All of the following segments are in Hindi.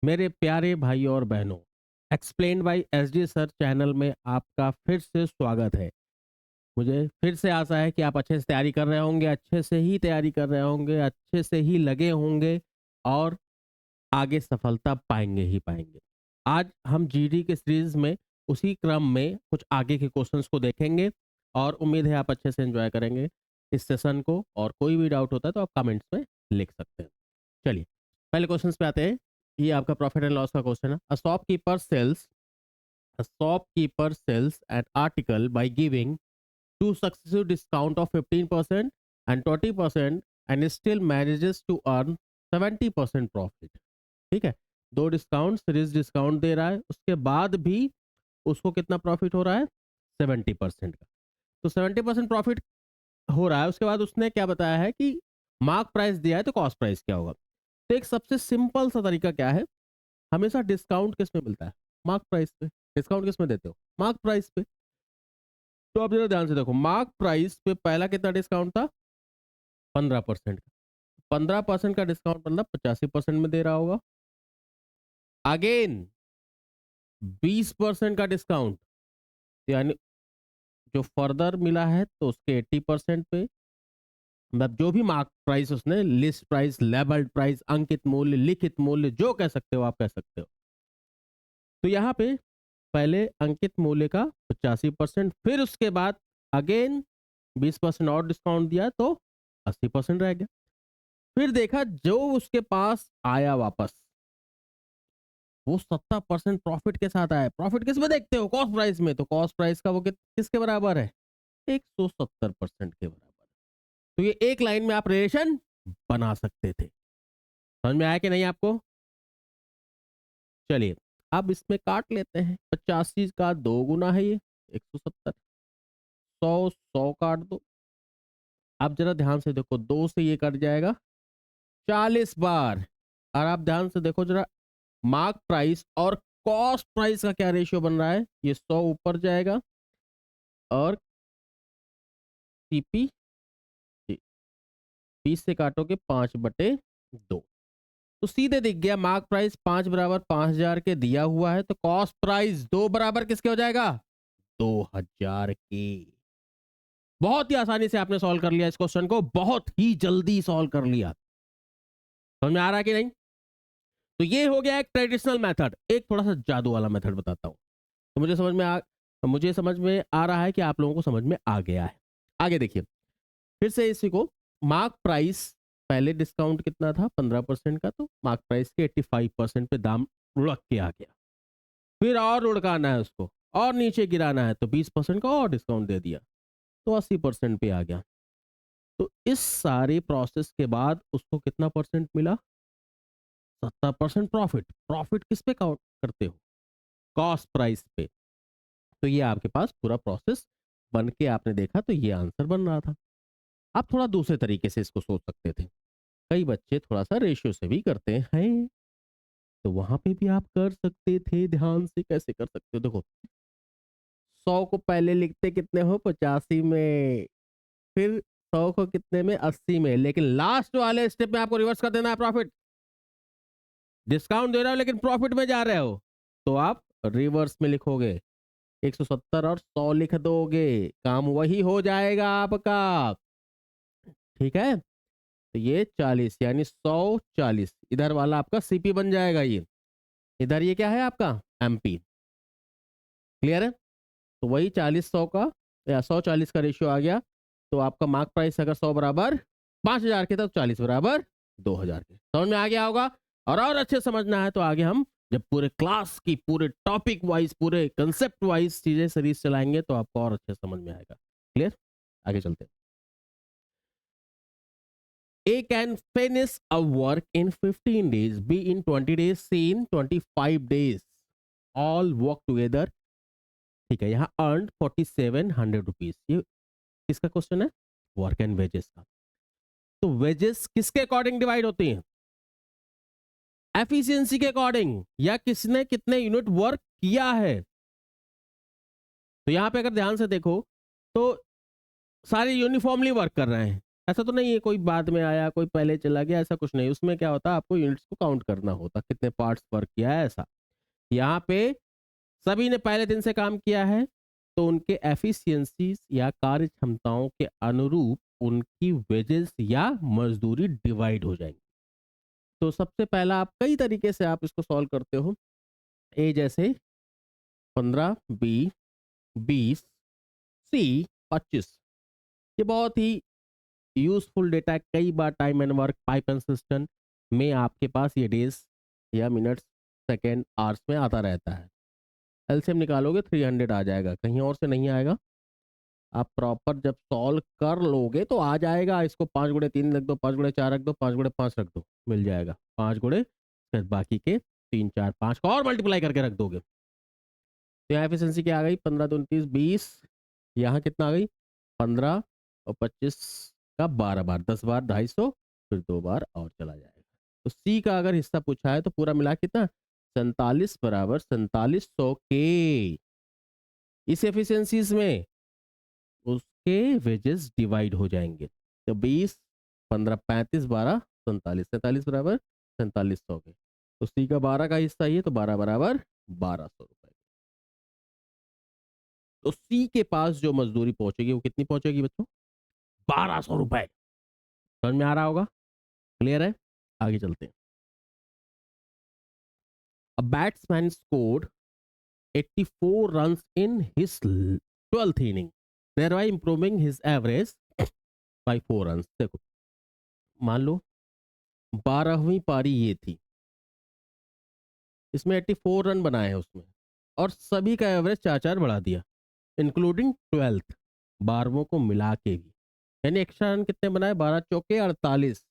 मेरे प्यारे भाइयों और बहनों, explained bye SD sir channel में आपका फिर से स्वागत है। मुझे फिर से आशा है कि आप अच्छे से तैयारी कर रहे होंगे, अच्छे से ही तैयारी कर रहे होंगे, अच्छे से ही लगे होंगे और आगे सफलता पाएंगे ही पाएंगे। आज हम जीडी के सीरीज में उसी क्रम में कुछ आगे के क्वेश्चंस को देखेंगे और उम्मीद है आप अच्छे से एंजॉय करेंगे इस सेशन को। और कोई भी डाउट होता है तो आप कमेंट्स में लिख सकते हैं। चलिए पहले क्वेश्चंस पे आते हैं। ये आपका प्रॉफिट एंड लॉस का क्वेश्चन है। A shopkeeper sells an article by giving two successive discount of 15% and 20% and still manages to earn 70% profit. ठीक है, दो डिस्काउंट सीरीज डिस्काउंट दे रहा है, उसके बाद भी उसको कितना प्रॉफिट हो रहा है? 70% का। तो 70% प्रॉफिट हो रहा है, उसके बाद उसने क्या बताया है कि मार्क प्राइस दिया है तो कॉस्ट प्राइस क्या होगा। तो एक सबसे सिंपल सा तरीका क्या है, हमेशा डिस्काउंट किस में मिलता है? मार्क प्राइस पे। डिस्काउंट किस में देते हो? मार्क प्राइस पे। तो आप जरा ध्यान से देखो, मार्क प्राइस पे पहला कितना डिस्काउंट था? 15% का। 15% का डिस्काउंट मतलब 85% में दे रहा होगा। अगेन 20% का डिस्काउंट, यानी जो फर्दर मिला है तो उसके 80% पे, मतलब जो भी मार्क प्राइस उसने, लिस्ट प्राइस, लेबल्ड प्राइस, अंकित मूल्य, लिखित मूल्य, जो कह सकते हो आप कह सकते हो। तो यहाँ पे पहले अंकित मूल्य का 85%, फिर उसके बाद अगेन 20% और डिस्काउंट दिया तो 80% रह गया। फिर देखा जो उसके पास आया वापस, वो 70% प्रॉफिट के साथ आया। प्रॉफिट किस में देखते हो? कॉस्ट प्राइस में। तो कॉस्ट प्राइस का वो किसके बराबर है? 170% के बराबर। तो ये एक लाइन में आप रिलेशन बना सकते थे। समझ में आया कि नहीं आपको? चलिए अब इसमें काट लेते हैं। 85 का 2 गुना है ये 170। 100 100 काट दो। अब जरा ध्यान से देखो, 2 से ये कट जाएगा 40 बार। और आप ध्यान से देखो जरा, मार्क प्राइस और कॉस्ट प्राइस का क्या रेशियो बन रहा है? ये 100 ऊपर जाएगा और सीपी 20 से काटोगे 5/2। तो सीधे दिख गया, मार्क प्राइस 5 बराबर 5000 के दिया हुआ है, तो कॉस्ट प्राइस 2 बराबर किसके हो जाएगा? 2000 के। बहुत ही आसानी से आपने सॉल्व कर लिया इस क्वेश्चन को, बहुत ही जल्दी सॉल्व कर लिया। समझ में आ रहा है कि नहीं? तो ये हो गया एक ट्रेडिशनल मेथड। एक थोड़ा सा जादू वाला मेथड बताता हूं, तो मुझे समझ में आ रहा है कि आप लोगों को समझ में आ गया है। आगे देखिए, फिर से इसी को, मार्क प्राइस पहले डिस्काउंट कितना था? 15% का। तो मार्क प्राइस के 85% पे दाम लुढ़क के आ गया। फिर और लुढ़काना है उसको और नीचे गिराना है, तो 20% का और डिस्काउंट दे दिया, तो 80% पे आ गया। तो इस सारे प्रोसेस के बाद उसको कितना परसेंट मिला? 70% प्रॉफिट। प्रॉफिट किस पे काउंट करते हो? कॉस्ट प्राइस पे। तो ये आपके पास पूरा प्रोसेस बन के आपने देखा, तो ये आंसर बन रहा था। आप थोड़ा दूसरे तरीके से इसको सोच सकते थे। कई बच्चे थोड़ा सा रेशियो से भी करते हैं, तो वहां पे भी आप कर सकते थे। ध्यान से कैसे कर सकते हो, देखो 100 को पहले लिखते कितने हो? 85 में। फिर 100 को कितने में? 80 में। लेकिन लास्ट वाले स्टेप में आपको रिवर्स कर देना है प्रॉफिट। डिस्काउंट दे रहे हो लेकिन प्रॉफिट में जा रहे हो, तो आप रिवर्स में लिखोगे, 170 और 100 लिख दोगे, काम वही हो जाएगा आपका। ठीक है, तो ये 40 यानी 140, इधर वाला आपका सीपी बन जाएगा। ये इधर ये क्या है आपका? एमपी। क्लियर है? तो वही 40-100 का या 100-40 का रेशियो आ गया। तो आपका मार्क प्राइस अगर 100 बराबर 5000 के था, तो 40 बराबर 2000 के। समझ में आ गया होगा। और अच्छे समझना है तो आगे हम जब पूरे क्लास की, पूरे टॉपिक वाइज, पूरे कंसेप्ट वाइज चीजें सीरीज चलाएंगे तो आपको और अच्छे समझ में आएगा। क्लियर? आगे चलते हैं। A can finish a work in 15 days, B in 20 days, C in 25 days. All work together। ठीक है, यहाँ earned 4700 रुपीज। ये किसका क्वेश्चन है? वर्क एंड वेजेस का। तो वेजेस किसके अकॉर्डिंग डिवाइड होती हैं? एफिशिएंसी के अकॉर्डिंग, या किसने कितने यूनिट वर्क किया है। तो यहां पे अगर ध्यान से देखो तो सारे यूनिफॉर्मली वर्क कर रहे हैं, ऐसा तो नहीं है कोई बाद में आया कोई पहले चला गया, ऐसा कुछ नहीं। उसमें क्या होता है, आपको यूनिट्स को काउंट करना होता, कितने पार्ट्स वर्क किया है ऐसा। यहाँ पे सभी ने पहले दिन से काम किया है, तो उनके एफिशिएंसीज या कार्य क्षमताओं के अनुरूप उनकी वेजेस या मजदूरी डिवाइड हो जाएंगी। तो सबसे पहला आप कई तरीके से आप इसको सॉल्व करते हो। ए जैसे 15, बी 20, सी 25। ये बहुत ही यूजफुल डेटा है। कई बार time and work pipe and cistern में आपके पास ये डेज या मिनट्स सेकेंड आवर्स में आता रहता है। एलसीएम निकालोगे 300 आ जाएगा, कहीं और से नहीं आएगा। आप प्रॉपर जब सॉल्व कर लोगे तो आ जाएगा। इसको 5 गुणे 3 रख दो, 5 गुणे 4 रख दो, 5 गुणे 5 रख दो, मिल जाएगा 5 गुणे, फिर बाकी के 3 4 5 को और मल्टीप्लाई करके रख दोगे। तो यहाँ एफिशिएंसी क्या आ गई, 15 2 29 20। यहाँ कितना आ गई 15 और 25 का 12 बार, 10 बार 250, फिर 2 बार और चला जाएगा। तो सी का अगर हिस्सा पूछा है तो पूरा मिला कितना 47 बराबर 4700 के। इस एफिशिएंसीज में उसके वेजेस डिवाइड हो जाएंगे। तो 20 15 35 12 47, 47 बराबर 4700 के। तो सी का 12 का हिस्सा ही है, तो 12 बराबर 1200 रुपए। तो सी के पास जो मजदूरी पहुंचेगी वो कितनी पहुंचेगी बच्चों, 1200 रुपए। समझ में आ रहा होगा, क्लियर है। आगे चलते हैं। A batsman scored 84 runs in his 12th inning, thereby improving his average by 4 runs। देखो मान लो 12वीं पारी ये थी, इसमें 84 रन बनाए हैं उसमें, और सभी का एवरेज 4 4 बढ़ा दिया, इंक्लूडिंग 12th, 12वों को मिला के भी। यानी एक्स्ट्रा रन कितने बनाए, 12 चौके 48।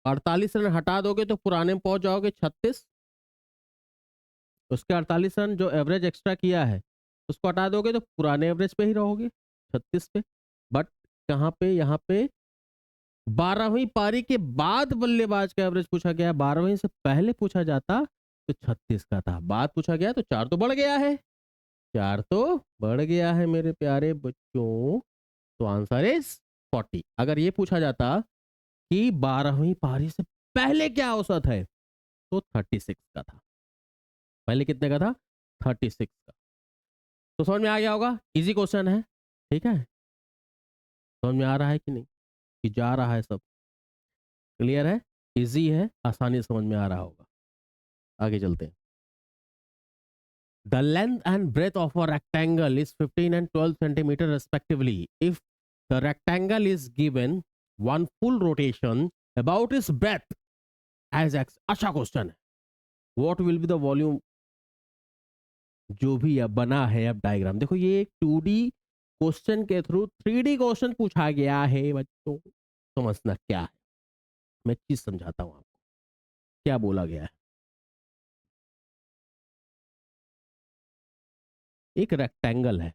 48 रन हटा दोगे तो पुराने में पहुंच जाओगे 36। उसके 48 रन जो एवरेज एक्स्ट्रा किया है उसको हटा दोगे तो पुराने एवरेज पे ही रहोगे 36 पे। बट कहाँ पे, यहाँ पे 12वीं पारी के बाद बल्लेबाज का एवरेज पूछा गया। 12वीं से पहले पूछा जाता तो 36 का था, बाद पूछा गया तो 4 तो बढ़ गया है, 4 तो बढ़ गया है मेरे प्यारे बच्चों। तो आंसर इज 40। अगर ये पूछा जाता कि 12वीं पारी से पहले क्या औसत है तो 36 का था। पहले कितने का था, 36 का। तो समझ में आ गया होगा, इजी क्वेश्चन है, ठीक है। समझ में आ रहा है कि नहीं, कि जा रहा है सब, क्लियर है, इजी है, आसानी से समझ में आ रहा होगा। आगे चलते हैं। The length and breadth of a rectangle is 15 and 12 centimeter respectively. If the rectangle is given one full rotation about its breadth as x, अच्छा क्वेश्चन है, what will be the volume, जो भी अब बना है अब डायग्राम। देखो ये एक 2D क्वेश्चन के थ्रू 3D क्वेश्चन पूछा गया है बच्चों। समझना क्या है, मैं चीज समझाता हूं आपको क्या बोला गया है। एक रेक्टेंगल है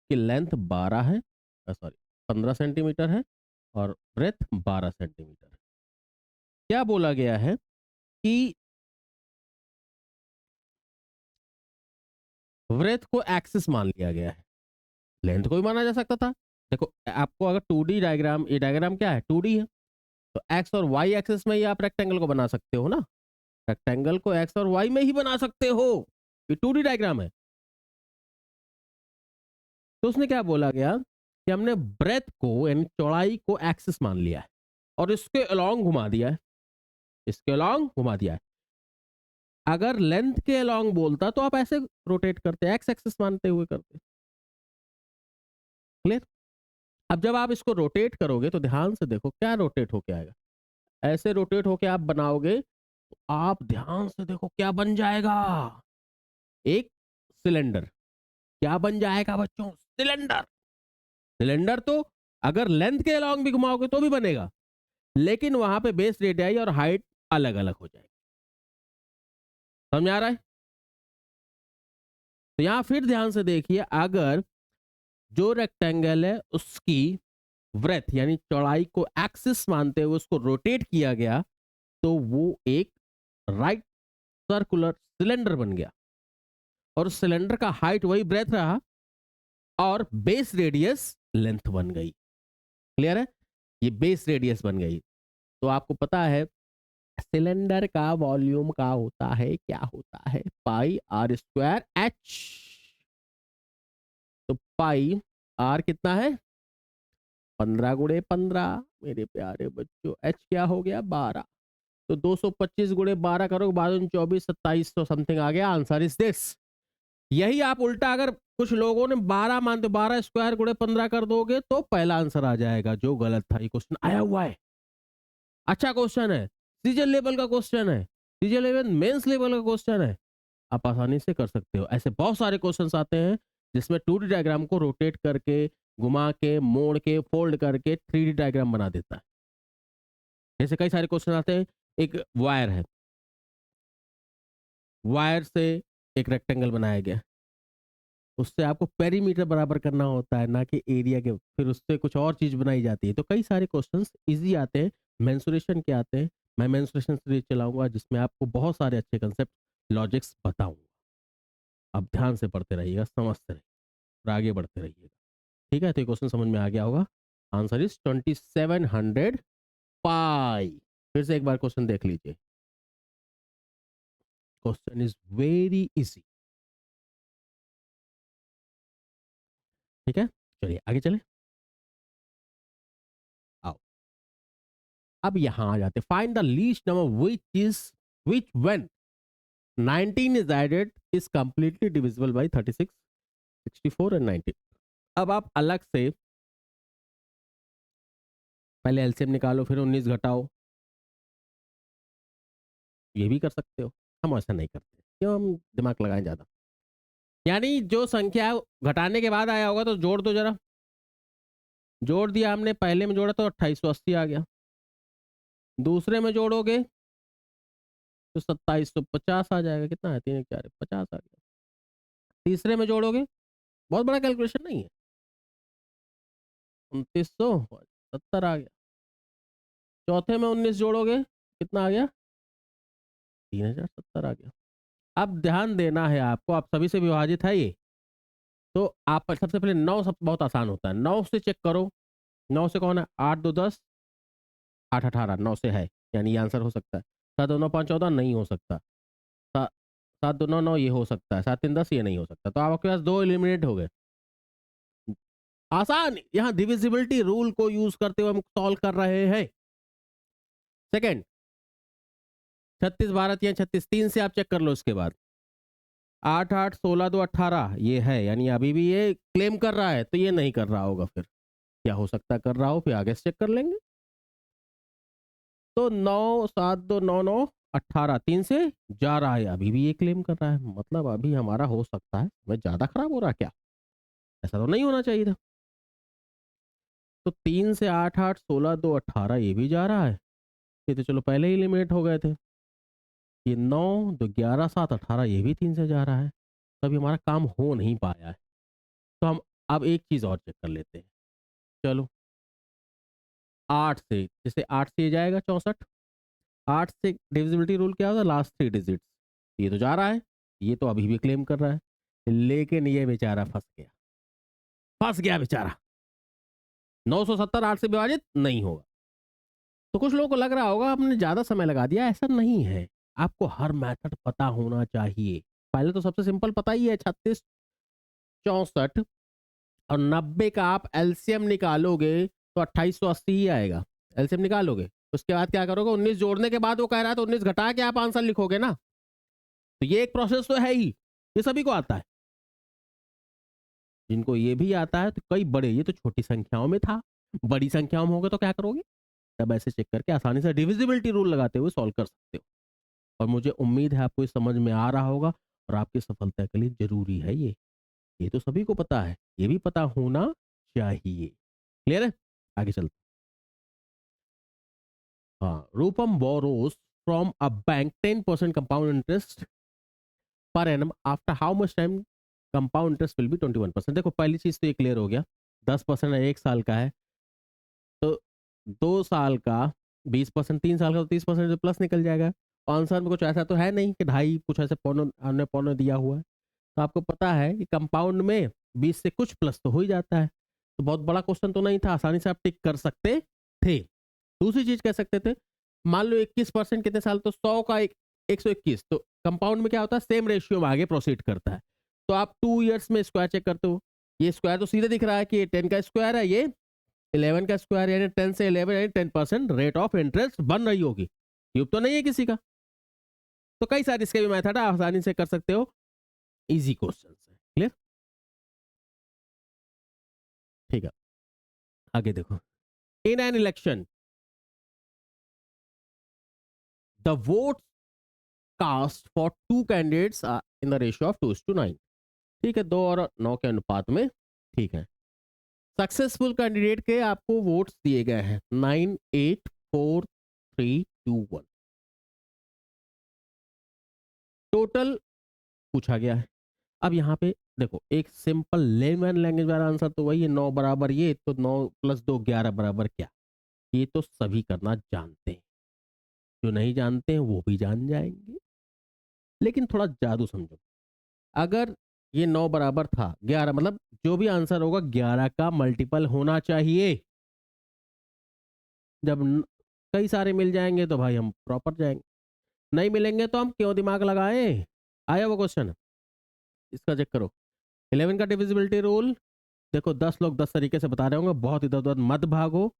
कि लेंथ 12 है, सॉरी 15 सेंटीमीटर है, और ब्रेथ 12 सेंटीमीटर है। क्या बोला गया है कि ब्रेथ को एक्सिस मान लिया गया है, लेंथ को भी माना जा सकता था। देखो आपको अगर 2D डायग्राम, ये डायग्राम क्या है 2D है, तो एक्स और वाई एक्सिस में ही आप रेक्टेंगल को बना सकते हो ना। रेक्टेंगल को एक्स और वाई में ही बना सकते हो, ये 2D डायग्राम है। तो उसने क्या बोला गया कि हमने ब्रेथ को यानी चौड़ाई को एक्सिस मान लिया है और इसके अलोंग घुमा दिया है, इसके अलोंग घुमा दिया है। अगर लेंथ के अलोंग बोलता तो आप ऐसे रोटेट करते, एक्स एक्सिस मानते हुए करते, क्लियर। अब जब आप इसको रोटेट करोगे तो ध्यान से देखो क्या रोटेट होके आएगा। ऐसे रोटेट होके आप बनाओगे तो आप ध्यान से देखो क्या बन जाएगा, एक सिलेंडर। क्या बन जाएगा बच्चों, सिलेंडर। सिलेंडर तो अगर लेंथ के अलोंग भी घुमाओगे तो भी बनेगा, लेकिन वहां पे बेस रेडियाई और हाइट अलग अलग हो जाएगी। समझ में आ रहा है। तो यहां फिर ध्यान से देखिए, अगर जो रेक्टेंगल है उसकी ब्रेथ यानी चौड़ाई को एक्सिस मानते हुए उसको रोटेट किया गया तो वो एक राइट सर्कुलर सिलेंडर बन गया, और सिलेंडर का हाइट वही ब्रेथ रहा, और बेस रेडियस लेंथ बन गई। क्लियर है? ये बेस रेडियस बन गई। तो आपको पता है सिलेंडर का वॉल्यूम का होता है, क्या होता है, पाई आर स्क्वायर एच। तो पाई आर कितना है 15 गुणे 15 मेरे प्यारे बच्चों, एच क्या हो गया 12। तो 225 गुणे 12 करोगे 12 24 2700 समथिंग आ गया। Answer is this. यही आप उल्टा अगर कुछ लोगों ने 12 मानते 12 स्क्वायर गुणे 15 कर दोगे तो पहला आंसर आ जाएगा, जो गलत था। ये क्वेश्चन आया हुआ है, अच्छा क्वेश्चन है, सीजन लेवल का क्वेश्चन है, सीजन लेवल मेंस लेवल का क्वेश्चन है, आप आसानी से कर सकते हो। ऐसे बहुत सारे क्वेश्चंस आते हैं जिसमें 2D डायग्राम को रोटेट करके, घुमा के, मोड़ के, फोल्ड करके 3D डायग्राम बना देता है। जैसे कई सारे क्वेश्चन आते हैं, एक वायर है, वायर से एक रेक्टेंगल बनाया गया, उससे आपको पेरीमीटर बराबर करना होता है, ना कि एरिया के, फिर उससे कुछ और चीज बनाई जाती है। तो कई सारे क्वेश्चंस इजी आते हैं, मेंसुरेशन के आते हैं। मैं मेंसुरेशन सीरीज चलाऊंगा जिसमें आपको बहुत सारे अच्छे कंसेप्ट, लॉजिक्स बताऊंगा। आप ध्यान से पढ़ते रहिएगा, समझते रहिए और आगे बढ़ते रहिएगा। ठीक है? तो ये क्वेश्चन समझ में आ गया होगा। आंसर इज 2700 पाई। फिर से एक बार क्वेश्चन देख लीजिए, क्वेश्चन इज वेरी इजी। ठीक है, चलिए आगे चले। आओ, अब यहां आ जाते, find the least number which when 19 is added is completely divisible by 36, 64 and 19। अब आप अलग से पहले एलसीएम निकालो, फिर 19 घटाओ, ये भी कर सकते हो। हम ऐसा नहीं करते, क्यों हम दिमाग लगाएं ज्यादा। यानी जो संख्या घटाने के बाद आया होगा तो जोड़ दो जरा। जोड़ दिया हमने, पहले में जोड़ा तो 2880 आ गया, दूसरे में जोड़ोगे तो 2750 आ जाएगा। कितना है, 3 1 4 50 आ गया। तीसरे में जोड़ोगे, बहुत बड़ा कैलकुलेशन नहीं है, 2970 आ गया। चौथे में 19 जोड़ोगे, कितना आ गया, 3070 आ गया। अब ध्यान देना है आपको, आप सभी से विभाजित है ये, तो आप सबसे पहले 9 सब बहुत आसान होता है, 9 से चेक करो। 9 से कौन है, 8 2 10, 8 18, 9 से है, यानी ये आंसर हो सकता है। 7 2 9 5 14 नहीं हो सकता। 7 2 9 9 ये हो सकता है, 7 3 10 ये नहीं हो सकता। तो आपके पास 2 एलिमिनेट हो गए। आसान, यहाँ डिविजिबिलिटी रूल को यूज करते हुए हम सॉल्व कर रहे हैं। सेकेंड, 36 12 3 36, 3 से आप चेक कर लो। इसके बाद 8 8 16 2 18 ये है, यानी अभी भी ये क्लेम कर रहा है, तो ये नहीं कर रहा होगा। फिर क्या हो सकता है कर रहा हो, फिर आगे से चेक कर लेंगे। तो 9 7 2 9 9 18, 3 से जा रहा है, अभी भी ये क्लेम कर रहा है, मतलब अभी हमारा हो सकता है मैं ज्यादा खराब हो रहा है क्या, ऐसा तो नहीं होना चाहिए था। तो 3 से 8 8 16 2 18 ये भी जा रहा है, ये तो चलो पहले ही लिमिट हो गए थे। ये 9 2 11 7 18 ये भी 3 से जा रहा है, तो अभी हमारा काम हो नहीं पाया है। तो हम अब एक चीज और चेक कर लेते हैं। चलो 8 से, जैसे 8 से ये जाएगा 64, 8 से डिविजिबिलिटी रूल क्या होता है, लास्ट 3 डिजिट्स। ये तो जा रहा है, ये तो अभी भी क्लेम कर रहा है, लेकिन ये बेचारा फंस गया, फंस गया बेचारा। 970 8 से विभाजित नहीं होगा। तो कुछ लोगों को लग रहा होगा आपने ज्यादा समय लगा दिया, ऐसा नहीं है। आपको हर मेथड पता होना चाहिए। पहले तो सबसे सिंपल पता ही है, 36 64 और 90 का आप एलसीएम निकालोगे तो 2880 ही आएगा। एलसीएम निकालोगे, उसके बाद क्या करोगे, 19 जोड़ने के बाद वो कह रहा है तो 19 घटा के आप आंसर लिखोगे ना। तो ये एक प्रोसेस तो है ही, ये सभी को आता है। जिनको ये भी आता है तो कई बड़े, ये तो छोटी संख्याओं में था, बड़ी संख्याओं में होगा तो क्या करोगे, तब ऐसे चेक करके आसानी से डिविजिबिलिटी रूल लगाते हुए सॉल्व कर सकते हो। और मुझे उम्मीद है आपको ये समझ में आ रहा होगा, और आपकी सफलता के लिए जरूरी है ये तो सभी को पता है, ये भी पता होना चाहिए। क्लियर है? आगे चलते। हाँ, Rupam borrows from a bank 10% compound interest per annum after how much time compound interest will be 21%। देखो पहली चीज तो ये क्लियर हो गया, 10% है, 1 साल का है, तो 2 साल का 20%, 3 साल का तो 30% प्लस निकल जाएगा। आंसर में कुछ ऐसा तो है नहीं कि ढाई, कुछ ऐसे पौने पौने दिया हुआ है। तो आपको पता है कि कंपाउंड में 20 से कुछ प्लस तो हो ही जाता है, तो बहुत बड़ा क्वेश्चन तो नहीं था, आसानी से आप टिक कर सकते थे। दूसरी चीज कह सकते थे, मान लो 21% कितने साल, तो 100 का 121, तो कंपाउंड में क्या होता है, सेम रेशियो में आगे प्रोसीड करता है। तो आप 2 ईयर्स में स्क्वायर चेक करते हो, ये स्क्वायर तो सीधे दिख रहा है कि ये 10 का स्क्वायर है, ये 11 का स्क्वायर, यानी 10 से 11 यानी 10% रेट ऑफ इंटरेस्ट बन रही होगी। क्यूब तो नहीं है किसी का। तो कई सारे इसके भी मेथड है, आसानी से कर सकते हो, इजी क्वेश्चन है। क्लियर? ठीक है, आगे देखो। In an election the vote cast for two candidates in the ratio of 2:9। ठीक है, 2 और 9 के अनुपात में। ठीक है, सक्सेसफुल कैंडिडेट के आपको वोट्स दिए गए हैं 9, 8, 4, 3, 2, 1। टोटल पूछा गया है। अब यहाँ पे देखो, एक सिंपल लेमन लैंग्वेज वाला आंसर तो वही है, 9 बराबर ये, तो 9 + 2 11 बराबर क्या। ये तो सभी करना जानते हैं, जो नहीं जानते हैं वो भी जान जाएंगे, लेकिन थोड़ा जादू समझो। अगर ये 9 बराबर था 11, मतलब जो भी आंसर होगा 11 का मल्टीपल होना चाहिए। जब कई सारे मिल जाएंगे तो भाई हम प्रॉपर जाएंगे, नहीं मिलेंगे तो हम क्यों दिमाग लगाएं। आया वो क्वेश्चन, इसका चेक करो। 11 का डिविजिबिलिटी रूल, देखो 10 लोग 10 तरीके से बता रहे होंगे, बहुत इधर उधर मत भागो,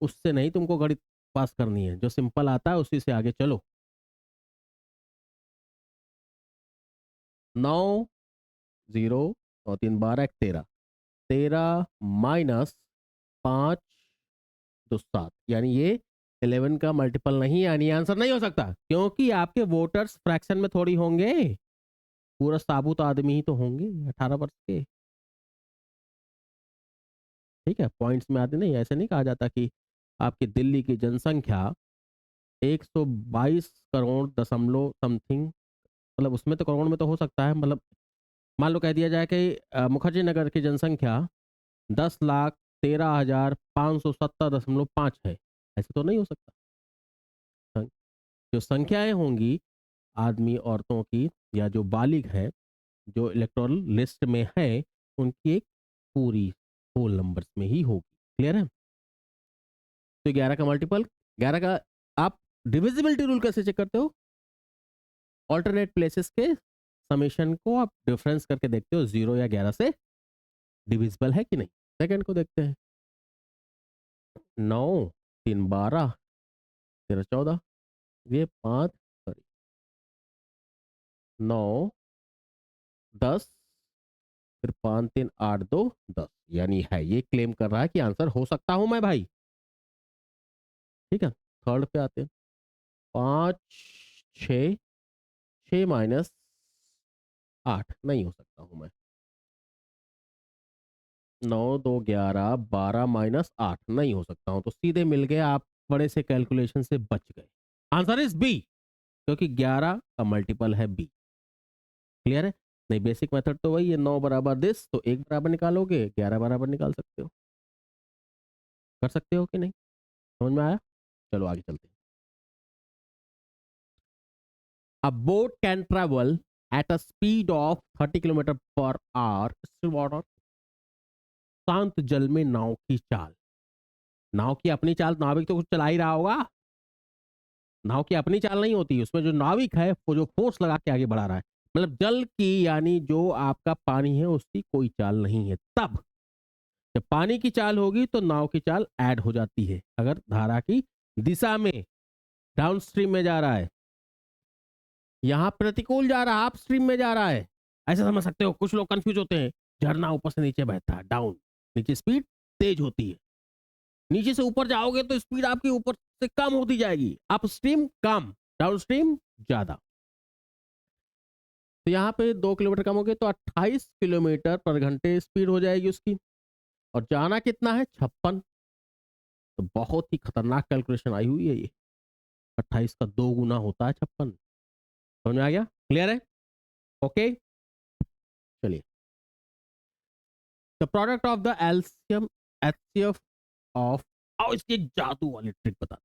उससे नहीं तुमको गणित पास करनी है, जो सिंपल आता है उसी से आगे चलो। 9, 0, 9 3 12 13, 13 -5 तो 7, यानी ये 11 का मल्टीपल नहीं, यानी आंसर नहीं हो सकता, क्योंकि आपके वोटर्स फ्रैक्शन में थोड़ी होंगे, पूरा साबुत आदमी ही तो होंगे 18 वर्ष के। ठीक है, पॉइंट्स में आते नहीं, ऐसे नहीं कहा जाता कि आपकी दिल्ली की जनसंख्या 122 करोड़ दशमलव समथिंग, मतलब उसमें तो करोड़ में तो हो सकता है, मतलब मान लो कह दिया जाए कि मुखर्जी नगर की जनसंख्या 10,13,570.5 है, ऐसे तो नहीं हो सकता। जो संख्याएं होंगी आदमी औरतों की, या जो बालिग है, जो इलेक्टोरल लिस्ट में है, उनकी एक पूरी होल नंबर्स में ही होगी। क्लियर है? तो 11 का मल्टीपल, 11 का आप डिविजिबिलिटी रूल कैसे चेक करते हो, ऑल्टरनेट प्लेसेस के समेशन को आप डिफरेंस करके देखते हो, 0 या 11 से डिविजिबल है कि नहीं। सेकंड को देखते हैं, 9 3 12 13 14, ये 5, सॉरी 9 10, फिर 5 3 8 2 10, यानी है, ये क्लेम कर रहा है कि आंसर हो सकता हूं मैं भाई। ठीक है, थर्ड पे आते हैं, 5 6, 6 -8 नहीं हो सकता हूं मैं। 9 2 11 12 -8 नहीं हो सकता हूं, तो सीधे मिल गए, आप बड़े से कैलकुलेशन से बच गए। आंसर इज बी, क्योंकि 11 का मल्टीपल है बी। क्लियर है? नहीं, बेसिक मेथड तो वही है, 9 बराबर दिस, तो 1 बराबर निकालोगे, 11 बराबर निकाल सकते हो। कर सकते हो कि नहीं, समझ में आया? चलो आगे चलते हैं। A boat can travel at a speed of 30 kilometre per hour still water। शांत जल में नाव की चाल, नाव की अपनी चाल, नाविक तो कुछ चला ही रहा होगा, नाव की अपनी चाल नहीं होती, उसमें जो नाविक है वो जो फोर्स लगा के आगे बढ़ा रहा है, मतलब जल की, यानी जो आपका पानी है उसकी कोई चाल नहीं है। तब जब पानी की चाल होगी तो नाव की चाल ऐड हो जाती है, अगर धारा की दिशा में डाउन स्ट्रीम में जा रहा है, यहां प्रतिकूल जा रहा है, अप स्ट्रीम में जा रहा है, ऐसा समझ सकते हो। कुछ लोग कंफ्यूज होते हैं, झरना ऊपर से नीचे बहता है, डाउन, नीचे स्पीड तेज होती है, नीचे से ऊपर जाओगे तो स्पीड आपकी ऊपर से कम होती जाएगी, अप स्ट्रीम कम, डाउन स्ट्रीम ज्यादा। तो यहाँ पे 2 किलोमीटर कम हो गए तो 28 किलोमीटर पर घंटे स्पीड हो जाएगी उसकी, और जाना कितना है, 56। तो बहुत ही खतरनाक कैलकुलेशन आई हुई है ये, 28 का 2 गुना होता है 56। समझ में आ गया? क्लियर है? ओके, चलिए। The product of the LCM HCF of, आओ इसकी जादू वाली ट्रिक बताता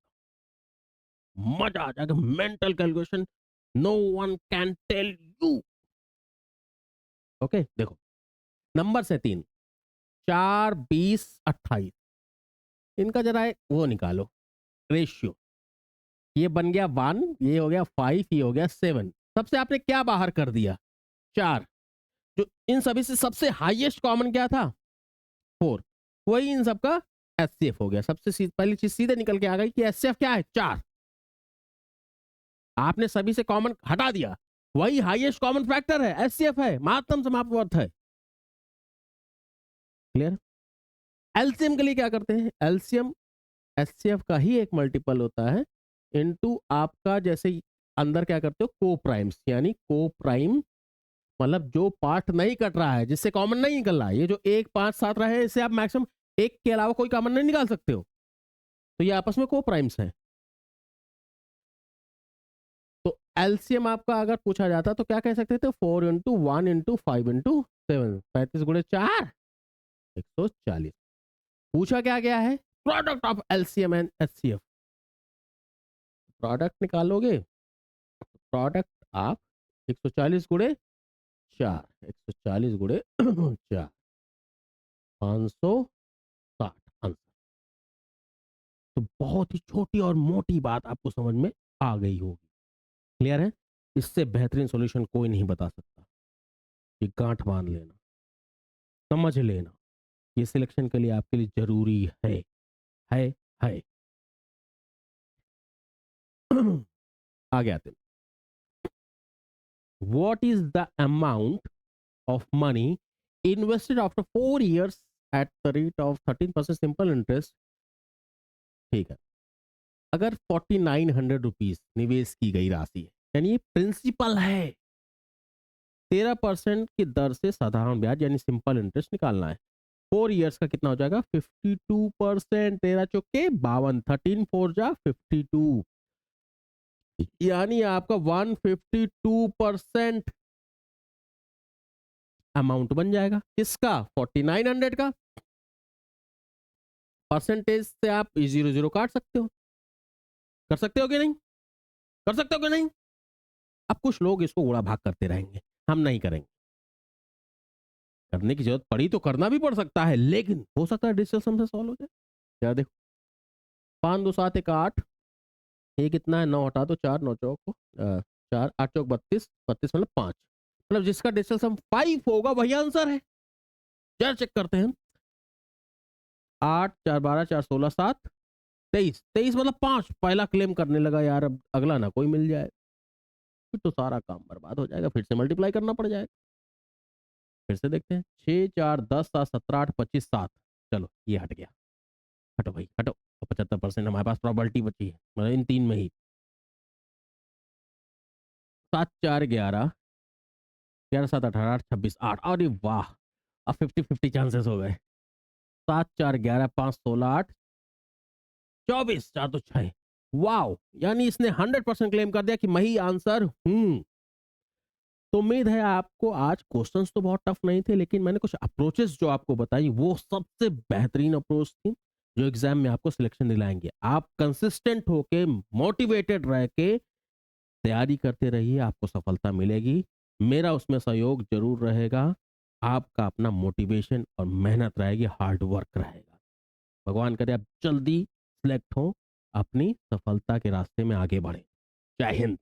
हूं, मजा आ जाएगा, mental calculation, no one can tell you. Okay, देखो, नंबर से 3, 4, 20, 28, इनका जरा वो निकालो रेशियो। ये बन गया 1, ये हो गया 5, ये हो गया 7। सबसे आपने क्या बाहर कर दिया? 4। जो इन सभी से सबसे हाईएस्ट कॉमन क्या था? 4। वही इन सबका एचसीएफ हो गया। सबसे पहली चीज सीधे निकल के आ गई कि एचसीएफ क्या है? 4। आपने सभी से कॉमन हटा दिया, वही हाईएस्ट कॉमन फैक्टर है, एचसीएफ है, महत्तम समाप्त वर्थ है। क्लियर? एलसीएम के लिए क्या करते हैं? एलसीएम एचसीएफ का ही एक मल्टीपल होता है इनटू आपका, जैसे अंदर क्या करते हो, को प्राइम्स, यानी को प्राइम मतलब जो पार्ट नहीं कट रहा है, जिससे कॉमन नहीं निकल रहा है। ये जो 1, 5, 7 रहे हैं, इससे आप मैक्सिमम एक के अलावा कोई कॉमन नहीं निकाल सकते हो, तो ये आपस में को प्राइम्स हैं। तो एलसीएम आपका अगर पूछा जाता तो क्या कह सकते थे? 4 इंटू 1 इंटू 5 इंटू 7, 35 गुणे 4, 140। पूछा क्या गया है? Product of LCM and HCF. Product निकालोगे, प्रोडक्ट आप 140 गुणे 4, 140 गुणे 4, 560 आंसर। तो बहुत ही छोटी और मोटी बात आपको समझ में आ गई होगी। क्लियर है? इससे बेहतरीन सॉल्यूशन कोई नहीं बता सकता। ये गांठ बांध लेना, समझ लेना, ये सिलेक्शन के लिए आपके लिए जरूरी है। है है आगे आते हैं। What is the amount of money invested after 4 years at the rate of 13% simple interest? ठीक है, अगर 4900 रुपीज निवेश की गई राशि है, यानी ये प्रिंसिपल है, 13% की दर से साधारण ब्याज यानी सिंपल इंटरेस्ट निकालना है। 4 years का कितना हो जाएगा? 52%। 13 चौके 52, 13 4 जा 52, यानी आपका 152% अमाउंट बन जाएगा। किसका? 4900 का। परसेंटेज से आप 0 0 काट सकते हो, कर सकते हो कि नहीं? कर सकते हो कि नहीं? अब कुछ लोग इसको उड़ा भाग करते रहेंगे, हम नहीं करेंगे। करने की जरूरत पड़ी तो करना भी पड़ सकता है, लेकिन हो सकता है डिजिटल सम से सॉल्व हो जाए। क्या देखो, 5 2 7 1 8, ये कितना है? 9 हटा दो, 4 9 चौक को 4 8 चौक 32, 32 मतलब 5, मतलब जिसका डिजिटल सम 5 होगा वही आंसर है। जरा चेक करते हैं। 8 4 12 4 16 7 23, 23 मतलब 5। पहला क्लेम करने लगा यार, अब अगला ना कोई मिल जाए, फिर तो सारा काम बर्बाद हो जाएगा, फिर से मल्टीप्लाई करना पड़ जाएगा। फिर से देखते हैं। 6 4 10 7 17 8 25 7, चलो ये हट गया, हटो भाई हटो। तो 75% हमारे पास प्रॉपर्टी बची है, मतलब इन तीन में ही। 7 4 11, 11 7 18 8 26 8, अरे वाह, अब 50-50 चांसेस हो गए। 7 4 11 5 16 8 24, 4 तो 6। वाओ, यानी इसने 100% क्लेम कर दिया कि मैं ही आंसर हूं। तो उम्मीद है आपको आज क्वेश्चंस तो बहुत टफ नहीं थे, लेकिन मैंने कुछ अप्रोचेस जो आपको बताई वो सबसे बेहतरीन अप्रोच थी जो एग्जाम में आपको सिलेक्शन दिलाएंगे। आप कंसिस्टेंट होके, मोटिवेटेड रह के तैयारी करते रहिए, आपको सफलता मिलेगी। मेरा उसमें सहयोग जरूर रहेगा। आपका अपना मोटिवेशन और मेहनत रहेगी, हार्ड वर्क रहेगा। भगवान करे आप जल्दी सिलेक्ट हो, अपनी सफलता के रास्ते में आगे बढ़े। जय हिंद।